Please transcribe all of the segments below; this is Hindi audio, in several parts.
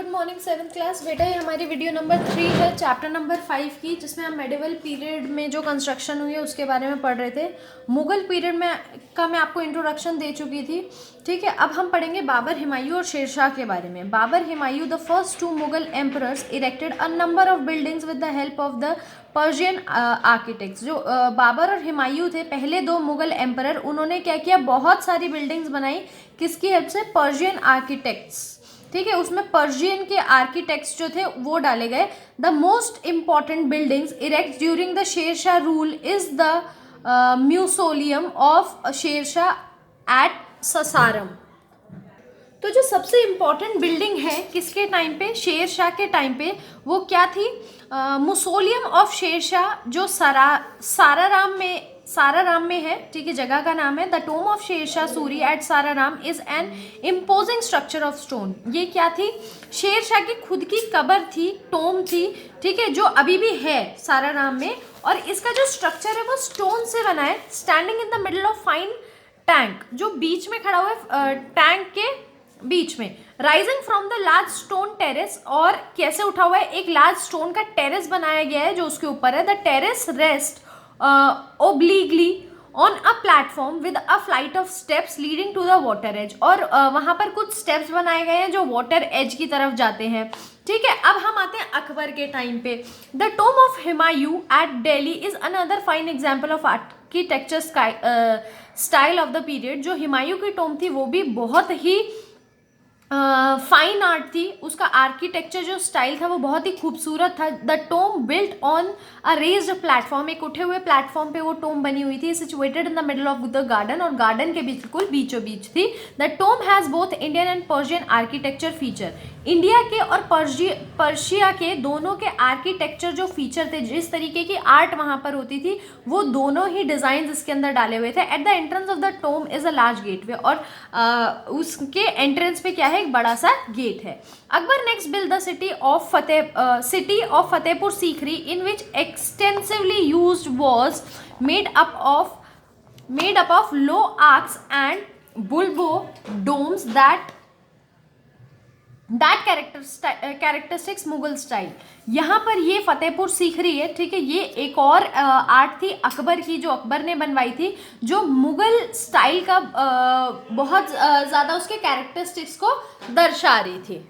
Good morning seventh class. बेटा ये हमारी वीडियो नंबर 3 है चैप्टर नंबर 5 की, जिसमें हम मेडिवल पीरियड में जो कंस्ट्रक्शन हुई है उसके बारे में पढ़ रहे थे। मुगल पीरियड में मैं आपको इंट्रोडक्शन दे चुकी थी, ठीक है। अब हम पढ़ेंगे बाबर, हुमायूं और शेरशाह के बारे में। Babur, Humayun the first two Mughal emperors erected a number of buildings with the help of the Persian architects. जो बाबर और हुमायूं थे, पहले दो मुगल एम्परर, उन्होंने क्या किया, बहुत सारी बिल्डिंग्स बनाई। किसकी हेल्प से? पर्शियन आर्किटेक्ट्स, ठीक है। उसमें पर्शियन के आर्किटेक्ट्स जो थे वो डाले गए। The most important buildings erect during the Sher Shah rule is the mausoleum of Sher Shah at Sasaram. तो जो सबसे इम्पॉर्टेंट बिल्डिंग है किसके टाइम पे? शेरशाह के टाइम पे। वो क्या थी? म्यूसोलियम ऑफ शेरशाह, जो साराराम में है, ठीक है, जगह का नाम है। The tomb of Sher Shah Suri at Sasaram is an imposing structure of stone. ये क्या थी? शेरशाह की खुद की कब्र थी, टोम थी, ठीक है, जो अभी भी है साराराम में। और इसका जो स्ट्रक्चर है वो स्टोन से बना है। Standing in the middle of fine tank, जो बीच में खड़ा हुआ है, टैंक के बीच में। Rising from the large stone terrace, और कैसे उठा हुआ है? एक लार्ज स्टोन का टेरेस बनाया गया है जो उसके ऊपर है। The terrace rest obliquely on a platform with a flight of steps leading to the water edge। और वहां पर कुछ स्टेप्स बनाए गए हैं जो वाटर एज की तरफ जाते हैं, ठीक है। अब हम आते हैं अकबर के टाइम पे। The tomb of Humayun at Delhi is another fine example of architecture style of the period. जो हुमायूं की टोम थी वो भी बहुत ही फाइन आर्ट थी। उसका आर्किटेक्चर जो स्टाइल था वो बहुत ही खूबसूरत था। The tomb built on a raised platform, एक उठे हुए प्लेटफॉर्म पे वो टोम बनी हुई थी। Situated in the middle of the garden, और गार्डन के बिल्कुल बीचों बीच थी। The tomb has both Indian and Persian architecture feature. India के और पर्शिया के दोनों के आर्किटेक्चर जो फीचर थे, जिस तरीके की आर्ट वहां पर होती थी, वो दोनों ही डिजाइन इसके अंदर डाले हुए थे। At the entrance of the tomb is a large gateway, और उसके एंट्रेंस पे क्या है? एक बड़ा सा गेट है। Akbar next build the city of Fatehpur Sikri, in which extensively used was made up of low arches and bulbous domes that characteristics Mughal style. यहाँ पर ये फतेहपुर सीकरी है, ठीक है। ये एक और आर्ट थी अकबर की, जो अकबर ने बनवाई थी, जो मुगल स्टाइल का बहुत ज़्यादा उसके कैरेक्टरिस्टिक्स को दर्शा रही थी।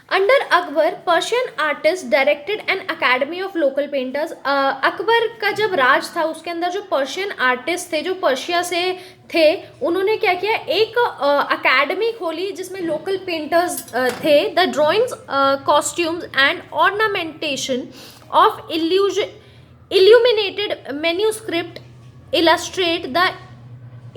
Under Akbar, Persian artist directed an academy of local painters. Akbar का जब राज था, उसके अंदर जो पर्शियन आर्टिस्ट थे, जो पर्शिया से थे, उन्होंने क्या किया? एक अकेडमी खोली जिसमें लोकल पेंटर्स थे। The drawings, costumes and ornamentation of illuminated manuscript illustrate the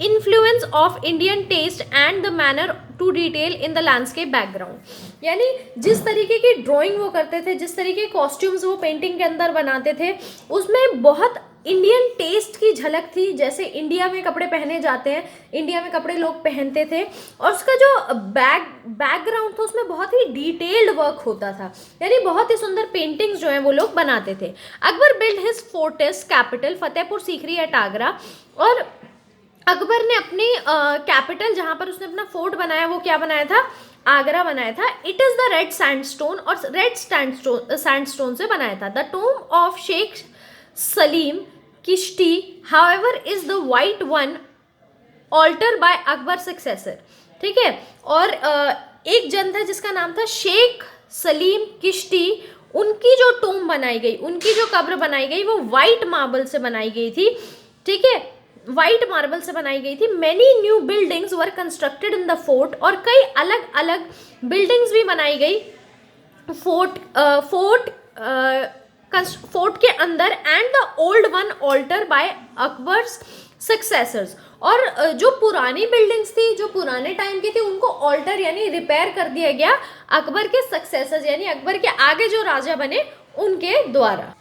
influence of Indian taste and the manner to detail in the landscape background. यानी जिस तरीके की ड्राइंग वो करते थे, जिस तरीके के कॉस्ट्यूम्स वो पेंटिंग के अंदर बनाते थे, उसमें बहुत इंडियन टेस्ट की झलक थी। जैसे इंडिया में कपड़े पहने जाते हैं, इंडिया में कपड़े लोग पहनते थे, और उसका जो बैकग्राउंड था उसमें बहुत ही डिटेल्ड वर्क होता था। यानी बहुत ही सुंदर पेंटिंग्स जो हैं वो लोग बनाते थे। Akbar build his fortress capital Fatehpur Sikri at Agra, और अकबर ने अपनी कैपिटल, जहाँ पर उसने अपना फोर्ट बनाया, वो क्या बनाया था? आगरा बनाया था। It is the red sandstone, और रेड सैंडस्टोन से बनाया था। The tomb of Sheikh Salim Chishti however is the white one alter by Akbar successor, ठीक है। और एक जन था जिसका नाम था शेख सलीम किश्ती, उनकी जो टोम बनाई गई, उनकी जो कब्र बनाई गई, वो वाइट मार्बल से बनाई गई थी, ठीक है, वाइट मार्बल से बनाई गई थी। Many new buildings were constructed in the fort, और कई अलग अलग बिल्डिंग्स भी बनाई गई फोर्ट के अंदर। And the old one alter by Akbar's successors, और जो पुरानी बिल्डिंग्स थी, जो पुराने टाइम की थी, उनको ऑल्टर यानी रिपेयर कर दिया गया अकबर के सक्सेसर्स, यानी अकबर के आगे जो राजा बने उनके द्वारा।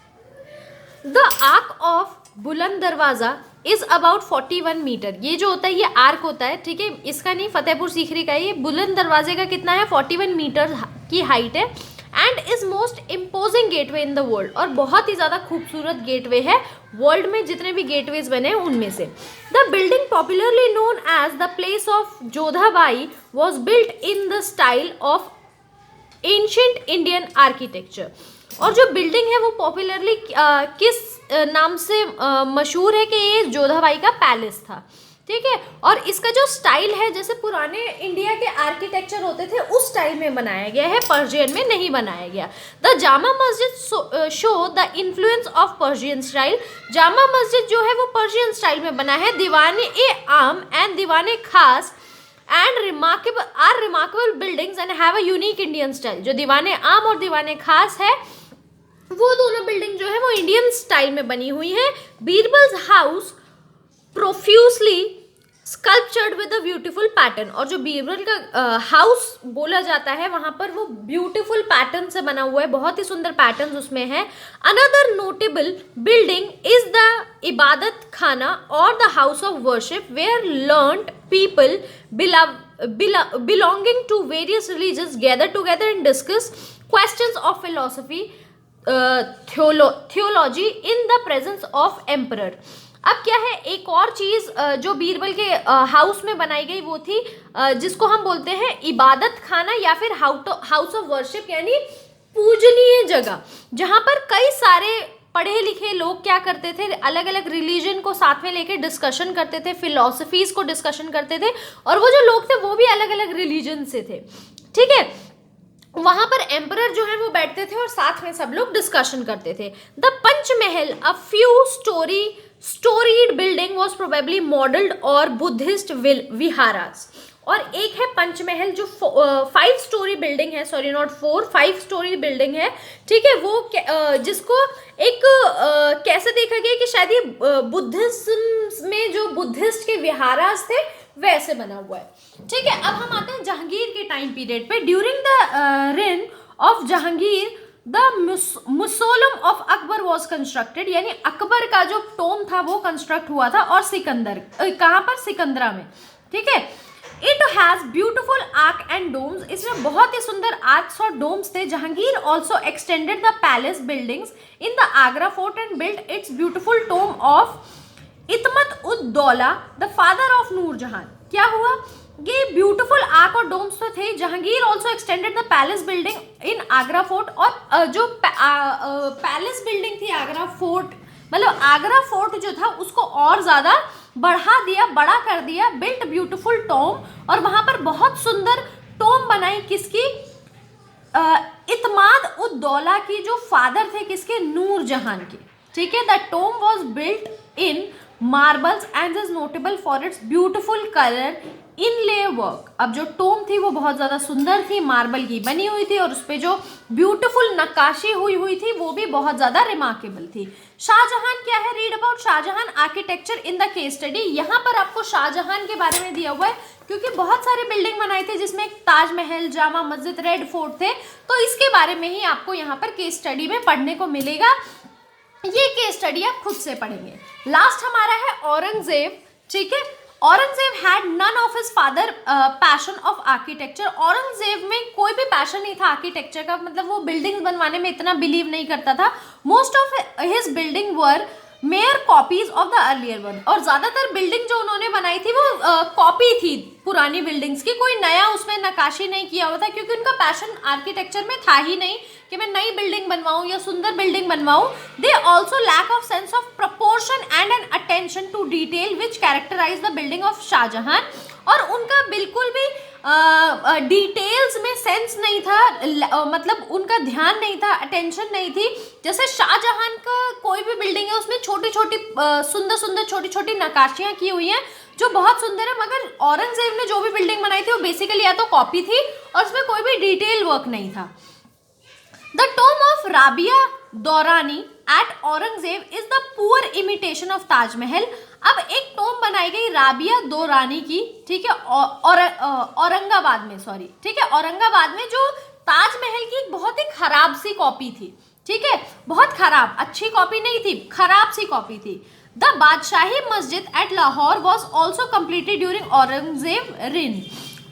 द आर्क ऑफ बुलंद दरवाजा इज अबाउट 41 मीटर। ये जो होता है ये आर्क होता है, ठीक है, इसका नहीं, फतेहपुर सीकरी का। ये बुलंद दरवाजे का कितना है? 41 मीटर की हाइट है। And is most imposing gateway in the world, और बहुत ही ज़्यादा खूबसूरत गेटवे है वर्ल्ड में जितने भी गेटवेज बने हैं उनमें से। The building popularly known as the place of Jodhabai was built in the style of ancient Indian architecture. और जो बिल्डिंग है वो पॉपुलरली किस नाम से मशहूर है कि ये जोधाबाई का पैलेस था, ठीक है। और इसका जो स्टाइल है जैसे पुराने इंडिया के आर्किटेक्चर होते थे उस स्टाइल में बनाया गया है, पर्शियन में नहीं बनाया गया। The Jama Masjid show the influence of Persian style. Jama Masjid जो है वो पर्शियन स्टाइल में बना है। दीवाने ए आम एंड दीवाने खास and remarkable buildings and have a unique Indian style। जो दीवाने आम और दीवाने खास है वो दोनों बिल्डिंग जो है वो इंडियन स्टाइल में बनी हुई है। Birbal's house profusely sculptured with a beautiful pattern. और जो बीरबल का हाउस बोला जाता है वहां पर वो ब्यूटीफुल पैटर्न से बना हुआ है, बहुत ही सुंदर पैटर्न उसमें है। Another notable building is the Ibadat Khana और the house of worship where learned people belonging to various religions gather together and discuss questions of philosophy, theology in the presence of emperor। अब क्या है, एक और चीज जो बीरबल के हाउस में बनाई गई वो थी जिसको हम बोलते हैं इबादत खाना या फिर हाउस ऑफ वर्शिप, यानी पूजनीय जगह, जहां पर कई सारे पढ़े लिखे लोग क्या करते थे, अलग अलग रिलीजन को साथ में लेके डिस्कशन करते थे, फिलॉसफीज को डिस्कशन करते थे, और वो जो लोग थे वो भी अलग अलग रिलीजन से थे, ठीक है। वहां पर एम्परर जो है वो बैठते थे और साथ में सब लोग डिस्कशन करते थे। The Panchmahal a few storeyed building was probably modelled और बुद्धिस्ट विहारास। और एक है पंचमहल जो 5 स्टोरी बिल्डिंग है, सॉरी नॉट 4, 5 स्टोरी बिल्डिंग है, ठीक है। वो जिसको एक कैसे देखा गया कि शायद ये बुद्धिज्म में जो बुद्धिस्ट के विहारास थे वैसे बना हुआ है, ठीक है। अब हम आते हैं जहांगीर के टाइम पीरियड पे। During the reign of Jahangir the mausoleum of Akbar was constructed, यानी अकबर का जो टोम था वो कंस्ट्रक्ट हुआ था, और सिकंदर कहाँ पर, सिकंदरा में, ठीक है। It has beautiful arch and domes, इसमें बहुत ही सुंदर आर्क्स और डोम्स थे। Jahangir also extended the palace buildings in the Agra fort and build its beautiful tomb of Itimad ud Daula the father of Nur Jahan. क्या हुआ, ये ब्यूटीफुल आर्क और डोम्स तो थे। Jahangir also extended the palace building in Agra fort, और जो पैलेस बिल्डिंग थी आगरा फोर्ट, मतलब आगरा फोर्ट जो था उसको और ज्यादा बढ़ा दिया, बड़ा कर दिया। बिल्ट ब्यूटीफुल टोम, और वहां पर बहुत सुंदर टोम बनाई, किसकी, इतमाद उद दौला की, जो फादर थे किसके, नूरजहां के, ठीक है। The tomb was built in marbles and is notable for its beautiful colour inlay work. अब जो टोम थी वो बहुत ज़्यादा सुंदर थी, मार्बल की बनी हुई थी, और उस पर जो ब्यूटिफुल नक्काशी हुई थी वो भी बहुत ज़्यादा रिमार्केबल थी। शाहजहां क्या है, read about Shahjahan architecture in the case study. यहाँ पर आपको शाहजहां के बारे में दिया हुआ है क्योंकि बहुत सारे बिल्डिंग बनाए थे जिसमें ताजमहल, जामा मस्जिद, रेड फोर्ट थे, तो इसके बारे में ही आपको यहाँ पर केस स्टडी में पढ़ने को मिलेगा। ये केस स्टडी आप खुद से पढ़ेंगे। लास्ट हमारा है औरंगजेब, ठीक है। Aurangzeb had none of his father passion of architecture. Aurangzeb में कोई भी पैशन नहीं था आर्किटेक्चर का, मतलब वो बिल्डिंग्स बनवाने में इतना बिलीव नहीं करता था। Most of his building were mayor copies of the earlier one, और ज्यादातर बिल्डिंग जो उन्होंने बनाई थी वो कॉपी थी पुरानी बिल्डिंग्स की, कोई नया उसमें नक्काशी नहीं किया हुआ था, क्योंकि उनका पैशन आर्किटेक्चर में था ही नहीं कि मैं नई बिल्डिंग बनवाऊं या सुंदर बिल्डिंग बनवाऊं। They also lack of sense of proportion and an attention to detail which characterise the building of Shah Jahan, और उनका बिल्कुल भी डिटेल्स में सेंस नहीं था, मतलब उनका ध्यान नहीं था, अटेंशन नहीं थी। जैसे शाहजहां का कोई भी बिल्डिंग है उसमें छोटी छोटी सुंदर सुंदर छोटी छोटी नक्काशियां की हुई हैं जो बहुत सुंदर है, मगर औरंगजेब ने जो भी बिल्डिंग बनाई थी वो बेसिकली या तो कॉपी थी और उसमें कोई भी डिटेल वर्क नहीं था। The tomb of Rabia Daurani at Aurangzeb is the poor imitation of Taj Mahal. अब एक टॉम बनाई गई राबिया दौरानी की, ठीक है, औरंगाबाद में, सॉरी, ठीक है, औरंगाबाद में, जो ताजमहल की बहुत ही खराब सी कॉपी थी, ठीक है, बहुत खराब, अच्छी कॉपी नहीं थी, खराब सी कॉपी थी। The Badshahi Masjid at Lahore was also completed during Aurangzeb reign.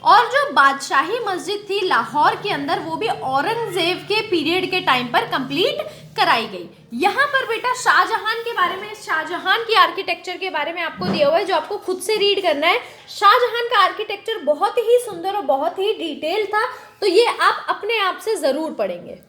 और जो बादशाही मस्जिद थी लाहौर के अंदर, वो भी औरंगजेब के पीरियड के टाइम पर कंप्लीट कराई गई। यहाँ पर बेटा शाहजहां के बारे में, शाहजहां की आर्किटेक्चर के बारे में आपको दिया हुआ है, जो आपको खुद से रीड करना है। शाहजहां का आर्किटेक्चर बहुत ही सुंदर और बहुत ही डिटेल था, तो ये आप अपने आप से जरूर पढ़ेंगे।